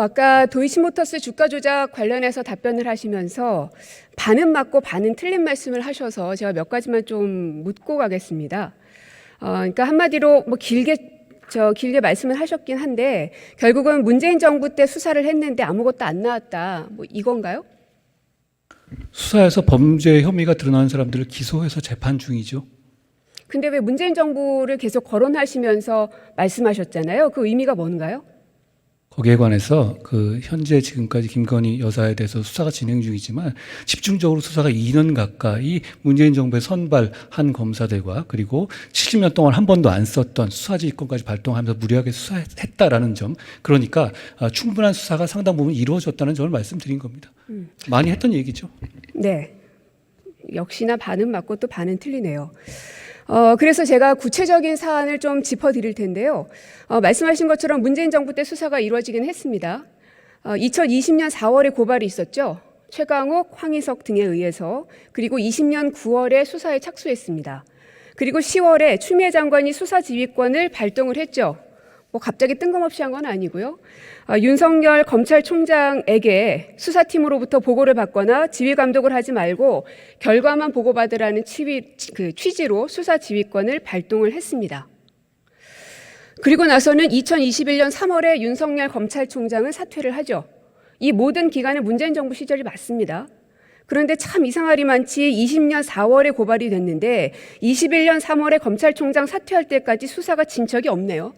아까 도이치모터스 주가 조작 관련해서 답변을 하시면서 반은 맞고 반은 틀린 말씀을 하셔서 제가 몇 가지만 좀 묻고 가겠습니다. 그러니까 한마디로 뭐 길게 말씀을 하셨긴 한데 결국은 문재인 정부 때 수사를 했는데 아무것도 안 나왔다. 뭐 이건가요? 수사에서 범죄 혐의가 드러난 사람들을 기소해서 재판 중이죠. 근데 왜 문재인 정부를 계속 거론하시면서 말씀하셨잖아요. 그 의미가 뭔가요? 거기에 관해서 현재 지금까지 김건희 여사에 대해서 수사가 진행 중이지만 집중적으로 수사가 2년 가까이 문재인 정부의 선발한 검사들과 그리고 70년 동안 한 번도 안 썼던 수사지휘권까지 발동하면서 무리하게 수사했다라는 점, 그러니까 충분한 수사가 상당 부분 이루어졌다는 점을 말씀드린 겁니다. 많이 했던 얘기죠. 네. 역시나 반은 맞고 또 반은 틀리네요. 그래서 제가 구체적인 사안을 좀 짚어드릴 텐데요. 말씀하신 것처럼 문재인 정부 때 수사가 이루어지긴 했습니다. 2020년 4월에 고발이 있었죠. 최강욱, 황희석 등에 의해서. 그리고 20년 9월에 수사에 착수했습니다. 그리고 10월에 추미애 장관이 수사 지휘권을 발동을 했죠. 뭐 갑자기 뜬금없이 한 건 아니고요. 윤석열 검찰총장에게 수사팀으로부터 보고를 받거나 지휘 감독을 하지 말고 결과만 보고받으라는 취지로 수사 지휘권을 발동을 했습니다. 그리고 나서는 2021년 3월에 윤석열 검찰총장은 사퇴를 하죠. 이 모든 기간은 문재인 정부 시절이 맞습니다. 그런데 참 이상하리만치 20년 4월에 고발이 됐는데 21년 3월에 검찰총장 사퇴할 때까지 수사가 진척이 없네요.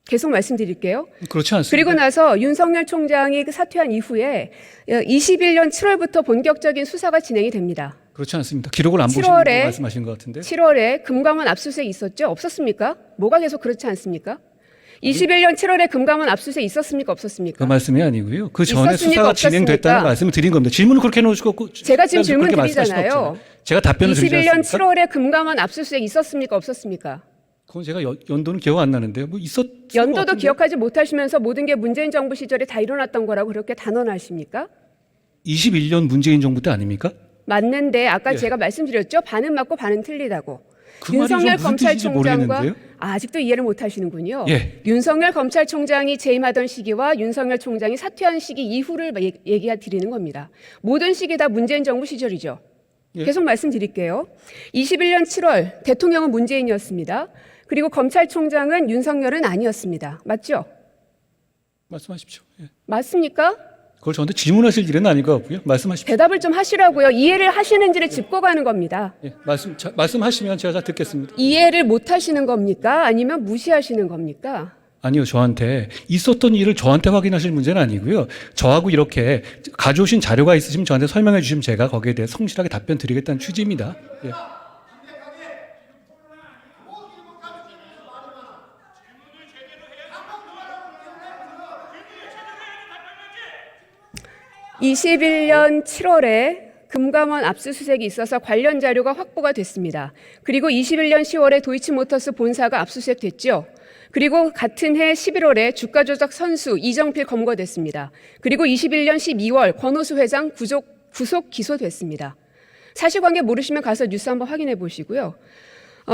계속 말씀드릴게요. 그렇지 않습니다. 그리고 나서 윤석열 총장이 사퇴한 이후에 21년 7월부터 본격적인 수사가 진행이 됩니다. 그렇지 않습니다. 기록을 안 보시는 거 말씀하신 것 같은데. 7월에 금감원 압수수색 있었죠? 없었습니까? 뭐가 계속 그렇지 않습니까? 21년 7월에 금감원 압수수색 있었습니까? 없었습니까? 그 말씀이 아니고요. 그 전에 있었습니까? 수사가 없었습니까? 진행됐다는 말씀을 드린 겁니다. 질문을 그렇게 해놓으시고 제가 지금 질문 드리잖아요. 제가 답변을 드리지 21년 않습니까? 7월에 금감원 압수수색 있었습니까? 없었습니까? 그건 제가 연도는 기억 안 나는데요. 뭐 연도도 기억하지 못하시면서 모든 게 문재인 정부 시절에 다 일어났던 거라고 그렇게 단언하십니까? 21년 문재인 정부 때 아닙니까? 맞는데 아까 예. 제가 말씀드렸죠. 반은 맞고 반은 틀리다고. 그 말이 좀 윤석열 무슨 뜻인지 검찰총장과 모르겠는데요. 아직도 이해를 못 하시는군요. 예. 윤석열 검찰총장이 재임하던 시기와 윤석열 총장이 사퇴한 시기 이후를 얘기 드리는 겁니다. 모든 시기 다 문재인 정부 시절이죠. 예. 계속 말씀드릴게요. 21년 7월 대통령은 문재인이었습니다. 그리고 검찰총장은 윤석열은 아니었습니다. 맞죠? 말씀하십시오. 예. 맞습니까? 그걸 저한테 질문하실 일은 아닌 것 같고요. 말씀하십시오. 대답을 좀 하시라고요. 이해를 하시는지를 짚고 가는 겁니다. 예. 말씀하시면 제가 다 듣겠습니다. 이해를 못 하시는 겁니까? 아니면 무시하시는 겁니까? 아니요, 저한테 있었던 일을 저한테 확인하실 문제는 아니고요. 저하고 이렇게 가져오신 자료가 있으시면 저한테 설명해 주시면 제가 거기에 대해 성실하게 답변 드리겠다는 취지입니다. 예. 21년 7월에 금감원 압수수색이 있어서 관련 자료가 확보가 됐습니다. 그리고 21년 10월에 도이치모터스 본사가 압수수색됐죠. 그리고 같은 해 11월에 주가 조작 선수 이정필 검거됐습니다. 그리고 21년 12월 권오수 회장 구속 기소됐습니다. 사실관계 모르시면 가서 뉴스 한번 확인해 보시고요.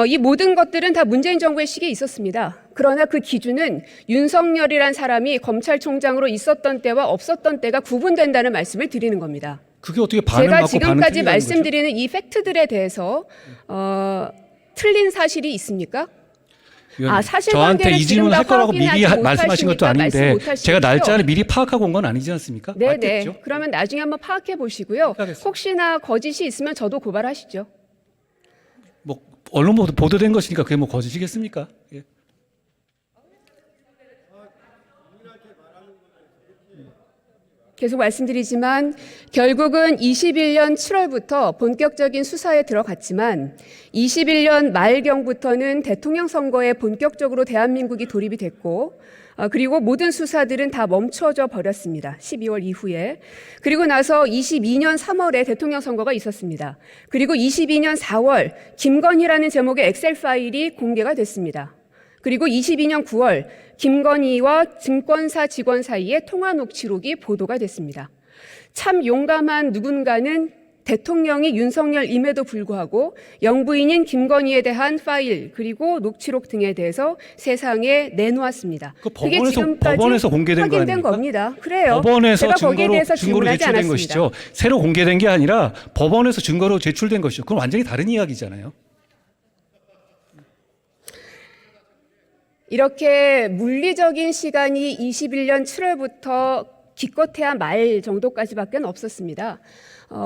이 모든 것들은 다 문재인 정부의 시기에 있었습니다. 그러나 그 기준은 윤석열이란 사람이 검찰총장으로 있었던 때와 없었던 때가 구분된다는 말씀을 드리는 겁니다. 그게 어떻게 반을 제가 맞고 반을 지금까지 틀리다는 말씀드리는 이 팩트들에 대해서 틀린 사실이 있습니까? 거죠? 사실관계를 저한테 이 질문 할 거라고 미리 확인하지 말씀하신 것도 못하시니까 아닌데 말씀 못하시겠죠? 제가 날짜를 미리 파악하고 온 건 아니지 않습니까? 네네. 맞겠죠? 그러면 나중에 한번 파악해 보시고요. 알겠습니다. 혹시나 거짓이 있으면 저도 고발하시죠. 뭐 언론 보도된 것이니까 그게 뭐 거짓이겠습니까? 예. 계속 말씀드리지만 결국은 21년 7월부터 본격적인 수사에 들어갔지만 21년 말경부터는 대통령 선거에 본격적으로 대한민국이 돌입이 됐고 그리고 모든 수사들은 다 멈춰져 버렸습니다. 12월 이후에. 그리고 나서 22년 3월에 대통령 선거가 있었습니다. 그리고 22년 4월 김건희라는 제목의 엑셀 파일이 공개가 됐습니다. 그리고 22년 9월 김건희와 증권사 직원 사이의 통화 녹취록이 보도가 됐습니다. 참 용감한 누군가는 대통령이 윤석열임에도 불구하고 영부인인 김건희에 대한 파일 그리고 녹취록 등에 대해서 세상에 내놓았습니다. 그 그게 법원에서 지금까지 법원에서 공개된 거 확인된 아닙니까? 겁니다. 그래요. 법원에서 제가 거기에 증거로 대해서 증거로 질문하지 제출된 않았습니다. 것이죠. 새로 공개된 게 아니라 법원에서 증거로 제출된 것이죠. 그건 완전히 다른 이야기잖아요. 이렇게 물리적인 시간이 21년 7월부터 기껏해야 말 정도까지밖에 없었습니다.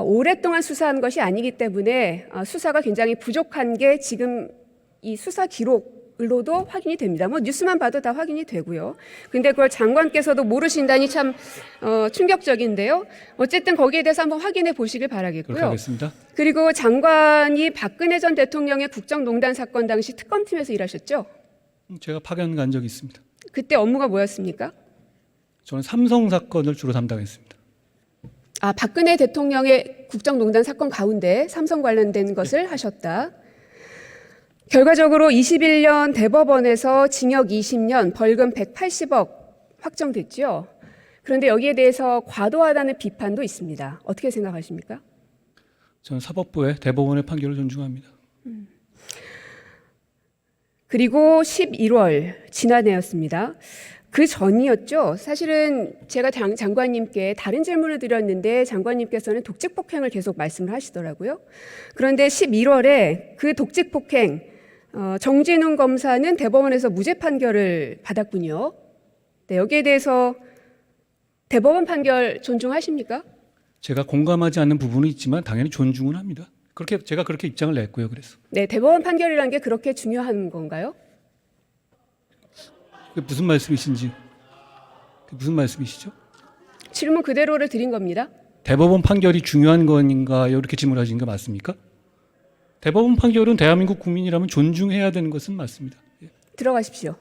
오랫동안 수사한 것이 아니기 때문에 수사가 굉장히 부족한 게 지금 이 수사 기록으로도 확인이 됩니다. 뭐 뉴스만 봐도 다 확인이 되고요. 근데 그걸 장관께서도 모르신다니 참 충격적인데요. 어쨌든 거기에 대해서 한번 확인해 보시길 그렇게 바라겠고요. 하겠습니다. 그리고 장관이 박근혜 전 대통령의 국정농단 사건 당시 특검팀에서 일하셨죠? 제가 파견 간 적이 있습니다. 그때 업무가 뭐였습니까? 저는 삼성 사건을 주로 담당했습니다. 박근혜 대통령의 국정농단 사건 가운데 삼성 관련된 것을 하셨다. 결과적으로 21년 대법원에서 징역 20년, 벌금 180억 확정됐죠. 그런데 여기에 대해서 과도하다는 비판도 있습니다. 어떻게 생각하십니까? 저는 사법부의 대법원의 판결을 존중합니다. 그리고 11월 지난해였습니다. 그 전이었죠. 사실은 제가 장관님께 다른 질문을 드렸는데 장관님께서는 독직폭행을 계속 말씀을 하시더라고요. 그런데 11월에 그 독직폭행 정진웅 검사는 대법원에서 무죄 판결을 받았군요. 네, 여기에 대해서 대법원 판결 존중하십니까? 제가 공감하지 않는 부분은 있지만 당연히 존중은 합니다. 제가 그렇게 입장을 냈고요. 그래서 네, 대법원 판결이라는 게 그렇게 중요한 건가요? 그게 무슨 말씀이신지 무슨 말씀이시죠? 질문 그대로를 드린 겁니다. 대법원 판결이 중요한 건가요? 이렇게 질문하신 거 맞습니까? 대법원 판결은 대한민국 국민이라면 존중해야 되는 것은 맞습니다. 들어가십시오.